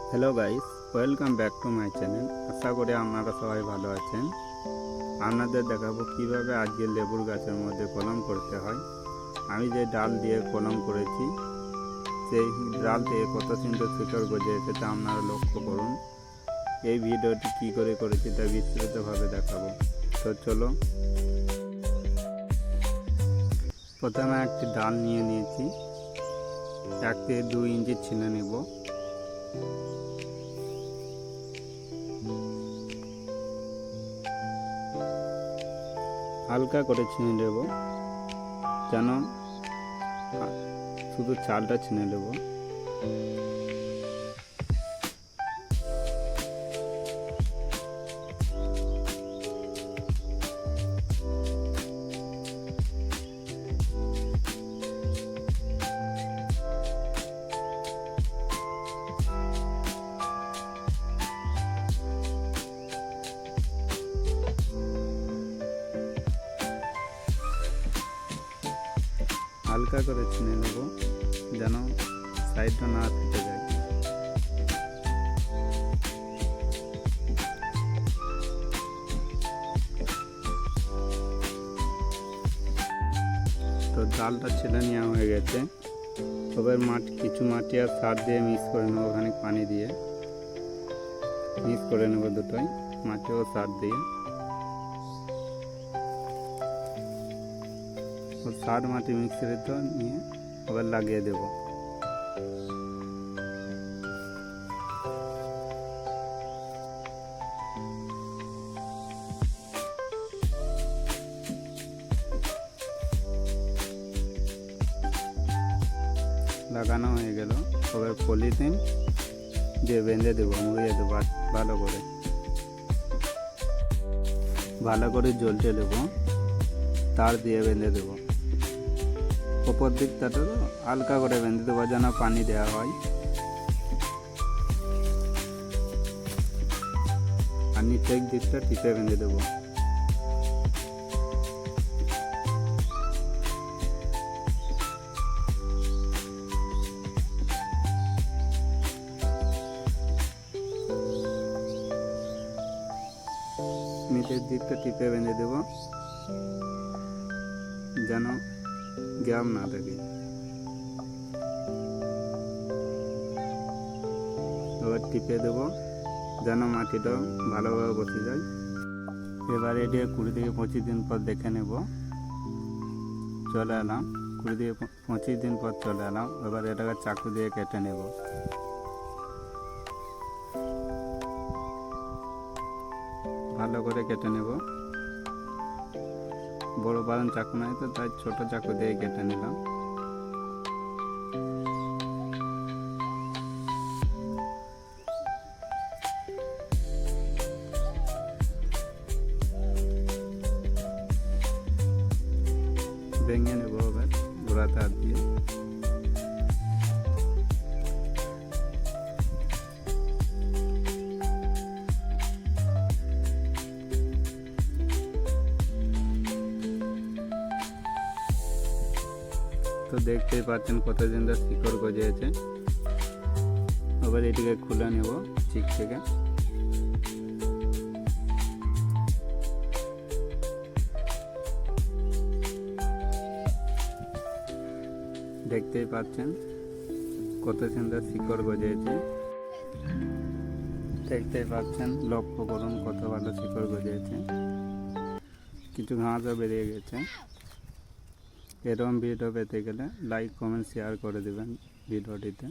Hello guys, welcome back to my channel. আশা করি আপনারা সবাই ভালো আছেন। আপনাদের দেখাবো কিভাবে আজকে লেবুর গাছের মধ্যে কলম করতে হয়। আমি যে ডাল দিয়ে কলম করেছি সেই ডাল থেকে কত সুন্দর শিকড় গজিয়েছে তা আপনারা লক্ষ্য করুন। এই ভিডিওটি কী করে করেছি তা বিস্তারিতভাবে দেখাবো। তো চলো, প্রথমে একটি ডাল নিয়ে নিয়েছি, 1 থেকে 2 ইঞ্চি ছিঁড়ে নেব। হালকা করে ছিঁড়ে নেব, যেন শুধু চালটা ছিঁড়ে নেব। হালকা করে ছিঁড়ে নেব, যেন সাইডটা না ফেটে যায়। তো ডালটা ছেলে নেওয়া হয়ে গেছে। এবার কিছু মাটি আর সার দিয়ে মিক্স করে নেবো, ওখানে পানি দিয়ে মিক্স করে নেবো দুটোই, মাটি ও সার দিয়ে। সার মাটি মিক্সিতে তো নিয়ে আবার লাগিয়ে দেব। লাগানো হয়ে গেল, এবার পলিথিন দিয়ে বেঁধে দেবো, মুড়িয়ে দেবো ভালো করে জ্বলতে দেবো, তার দিয়ে বেঁধে দেবো। উপর দিকটাতে হালকা করে বেঁধে দেবো, যেন পানি দেওয়া হয়। আর নিচের দিকটা টিপে বেঁধে দেবো। নিচের দিকটা টিপে বেঁধে দেবো, যেন গ্যাপ না থাকে। এবার টিপে দেবো, যেন মাটিটা ভালোভাবে বসে যায়। এবার এটি 20 থেকে 25 দিন পর দেখে নেব। চলে এলাম 20 থেকে 25 দিন পর চলে এলাম। এবার এটাকে চাকু দিয়ে কেটে নেব। ভালো করে কেটে নেব। বড় বারণ চাকু নাই তো তাই ছোট চাকু দিয়ে কেটে নিলাম। ভেঙে নেব এবার গোড়াতে হাত দিয়ে। তো দেখতেই পাচ্ছেন কত সুন্দর শিকড় গজিয়েছে। এবার এটিকে খুলে নেব চিক থেকে। দেখতেই পাচ্ছেন কত সুন্দর শিকড় গজিয়েছে। দেখতেই পাচ্ছেন, লক্ষ্য করুন কত ভালো শিকড় গজিয়েছে। কিছু ঘাসও বেরিয়ে গেছে। এরকম ভিডিও পেতে গেলে লাইক, কমেন্ট, শেয়ার করে দেবেন ভিডিওটিতে।